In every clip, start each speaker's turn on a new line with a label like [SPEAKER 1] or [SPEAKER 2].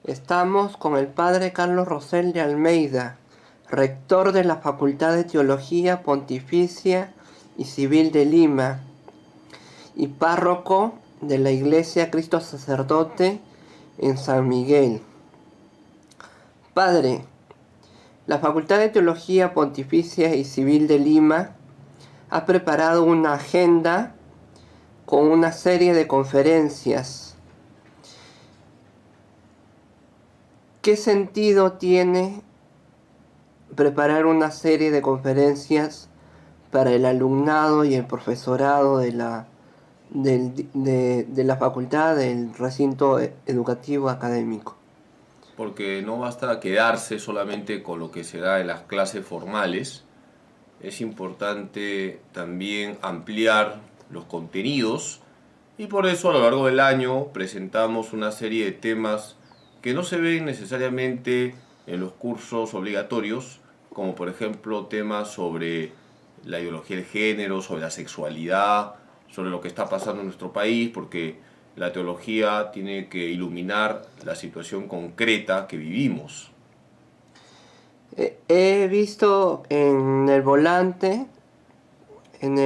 [SPEAKER 1] Estamos con el padre Carlos Rosell de Almeida, rector de la Facultad de Teología Pontificia y Civil de Lima y párroco de la Iglesia Cristo Sacerdote en San Miguel. Padre, la Facultad de Teología Pontificia y Civil de Lima ha preparado una agenda con una serie de conferencias. ¿Qué sentido tiene preparar una serie de conferencias para el alumnado y el profesorado de la facultad, del recinto educativo académico?
[SPEAKER 2] Porque no basta quedarse solamente con lo que se da en las clases formales, es importante también ampliar los contenidos y por eso a lo largo del año presentamos una serie de temas que no se ven necesariamente en los cursos obligatorios, como por ejemplo temas sobre la ideología del género, sobre la sexualidad, sobre lo que está pasando en nuestro país, porque la teología tiene que iluminar la situación concreta que vivimos.
[SPEAKER 1] He visto en el volante, en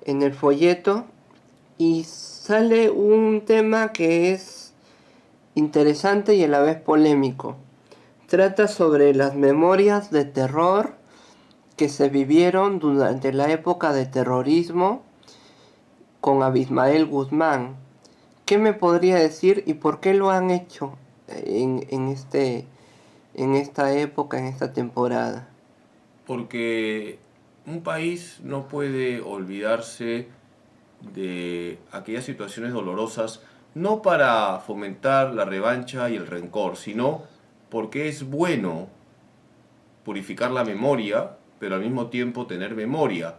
[SPEAKER 1] el folleto, y sale un tema que es interesante y a la vez polémico. Trata sobre las memorias de terror que se vivieron durante la época de terrorismo con Abimael Guzmán. ¿Qué me podría decir y por qué lo han hecho en esta época, en esta temporada?
[SPEAKER 2] Porque un país no puede olvidarse de aquellas situaciones dolorosas, no para fomentar la revancha y el rencor, sino porque es bueno purificar la memoria, pero al mismo tiempo tener memoria.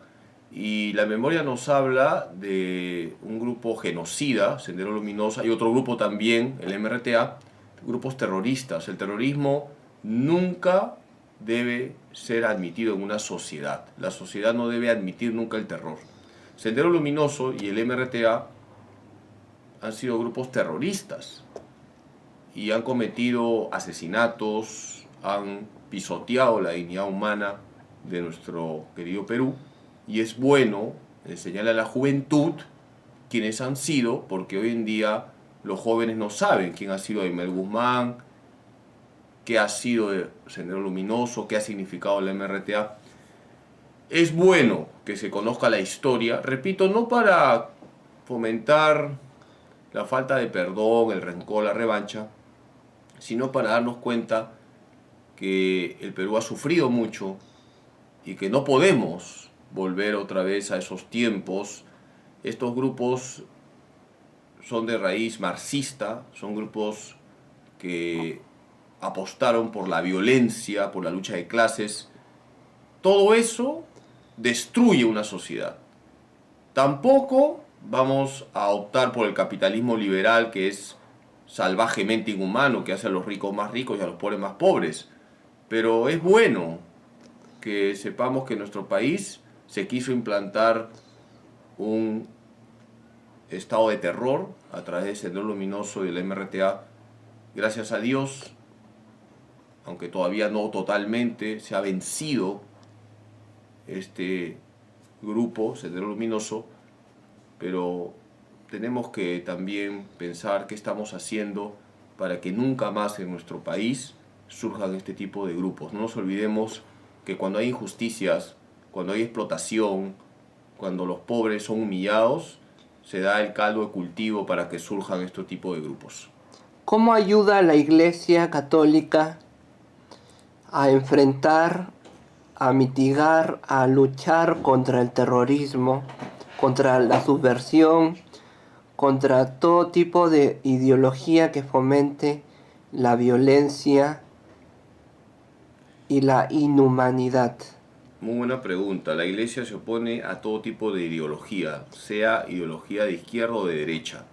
[SPEAKER 2] Y la memoria nos habla de un grupo genocida, Sendero Luminoso, y otro grupo también, el MRTA, grupos terroristas. El terrorismo nunca debe ser admitido en una sociedad. La sociedad no debe admitir nunca el terror. Sendero Luminoso y el MRTA han sido grupos terroristas y han cometido asesinatos, han pisoteado la dignidad humana de nuestro querido Perú, y es bueno enseñarle a la juventud quiénes han sido, porque hoy en día los jóvenes no saben quién ha sido Abimael Guzmán, qué ha sido el Sendero Luminoso, qué ha significado la MRTA. Es bueno que se conozca la historia, repito, no para fomentar la falta de perdón, el rencor, la revancha, sino para darnos cuenta que el Perú ha sufrido mucho y que no podemos volver otra vez a esos tiempos. Estos grupos son de raíz marxista, son grupos que apostaron por la violencia, por la lucha de clases. Todo eso destruye una sociedad. Tampoco vamos a optar por el capitalismo liberal, que es salvajemente inhumano, que hace a los ricos más ricos y a los pobres más pobres. Pero es bueno que sepamos que en nuestro país se quiso implantar un estado de terror a través del Sendero Luminoso y del MRTA. Gracias a Dios, aunque todavía no totalmente, se ha vencido este grupo, Sendero Luminoso, pero tenemos que también pensar qué estamos haciendo para que nunca más en nuestro país surjan este tipo de grupos. No nos olvidemos que cuando hay injusticias, cuando hay explotación, cuando los pobres son humillados, se da el caldo de cultivo para que surjan este tipo de grupos.
[SPEAKER 1] ¿Cómo ayuda a la Iglesia Católica a enfrentar, a mitigar, a luchar contra el terrorismo, contra la subversión, contra todo tipo de ideología que fomente la violencia y la inhumanidad?
[SPEAKER 2] Muy buena pregunta. La Iglesia se opone a todo tipo de ideología, sea ideología de izquierda o de derecha.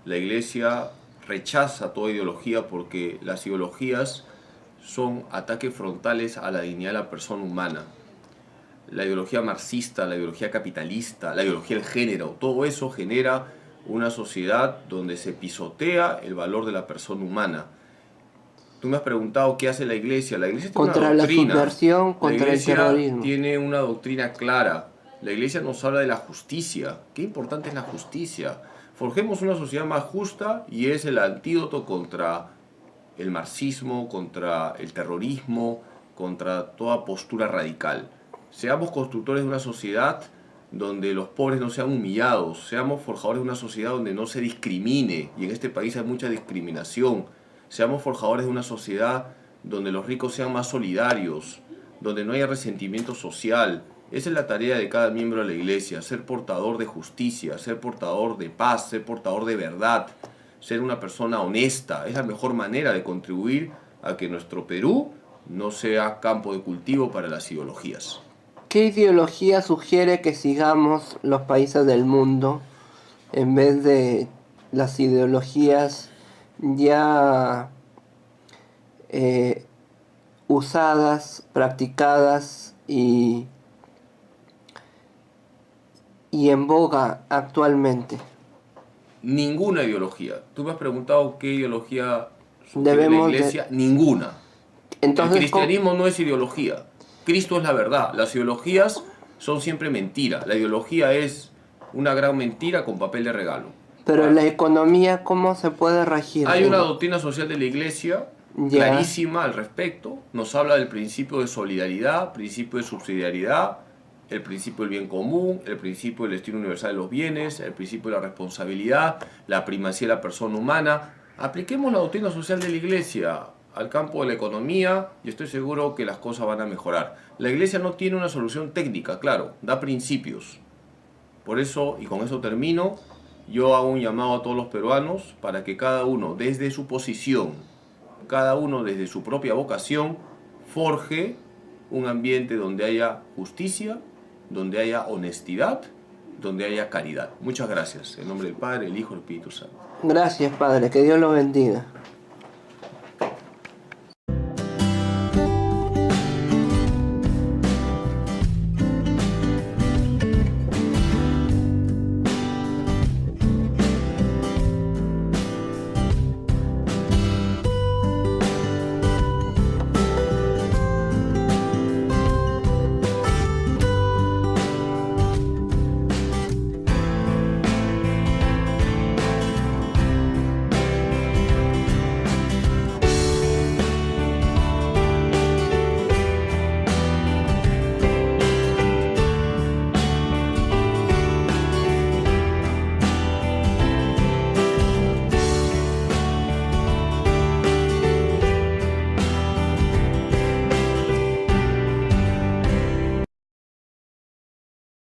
[SPEAKER 2] La Iglesia rechaza toda ideología porque las ideologías son ataques frontales a la dignidad de la persona humana. La ideología marxista, la ideología capitalista, la ideología del género, todo eso genera una sociedad donde se pisotea el valor de la persona humana. Tú me has preguntado qué hace la iglesia. La iglesia tiene
[SPEAKER 1] Contra
[SPEAKER 2] una
[SPEAKER 1] la
[SPEAKER 2] doctrina.
[SPEAKER 1] subversión,
[SPEAKER 2] La
[SPEAKER 1] contra el
[SPEAKER 2] iglesia
[SPEAKER 1] terrorismo.
[SPEAKER 2] tiene una doctrina clara. La iglesia nos habla de la justicia. Qué importante es la justicia. Forjemos una sociedad más justa y es el antídoto contra el marxismo, contra el terrorismo, contra toda postura radical. Seamos constructores de una sociedad donde los pobres no sean humillados, seamos forjadores de una sociedad donde no se discrimine, y en este país hay mucha discriminación. Seamos forjadores de una sociedad donde los ricos sean más solidarios, donde no haya resentimiento social. Esa es la tarea de cada miembro de la iglesia, ser portador de justicia, ser portador de paz, ser portador de verdad, ser una persona honesta. Es la mejor manera de contribuir a que nuestro Perú no sea campo de cultivo para las ideologías.
[SPEAKER 1] ¿Qué ideología sugiere que sigamos los países del mundo en vez de las ideologías ya usadas, practicadas y en boga actualmente?
[SPEAKER 2] Ninguna ideología. Tú me has preguntado qué ideología sugiere
[SPEAKER 1] Debemos
[SPEAKER 2] la iglesia. Ninguna.
[SPEAKER 1] Entonces,
[SPEAKER 2] El cristianismo no es ideología. Cristo es la verdad. Las ideologías son siempre mentira. La ideología es una gran mentira con papel de regalo.
[SPEAKER 1] pero la economía, ¿cómo se puede regir?
[SPEAKER 2] Hay una doctrina social de la iglesia clarísima al respecto. Nos habla del principio de solidaridad, principio de subsidiariedad, el principio del bien común, el principio del destino universal de los bienes, el principio de la responsabilidad, la primacía de la persona humana. Apliquemos la doctrina social de la iglesia al campo de la economía y estoy seguro que las cosas van a mejorar. La iglesia no tiene una solución técnica, claro, da principios. Por eso, y con eso termino, yo hago un llamado a todos los peruanos para que cada uno desde su posición, cada uno desde su propia vocación, forje un ambiente donde haya justicia, donde haya honestidad, donde haya caridad. Muchas gracias. En nombre del Padre, el Hijo y el Espíritu Santo.
[SPEAKER 1] Gracias, Padre. Que Dios lo bendiga.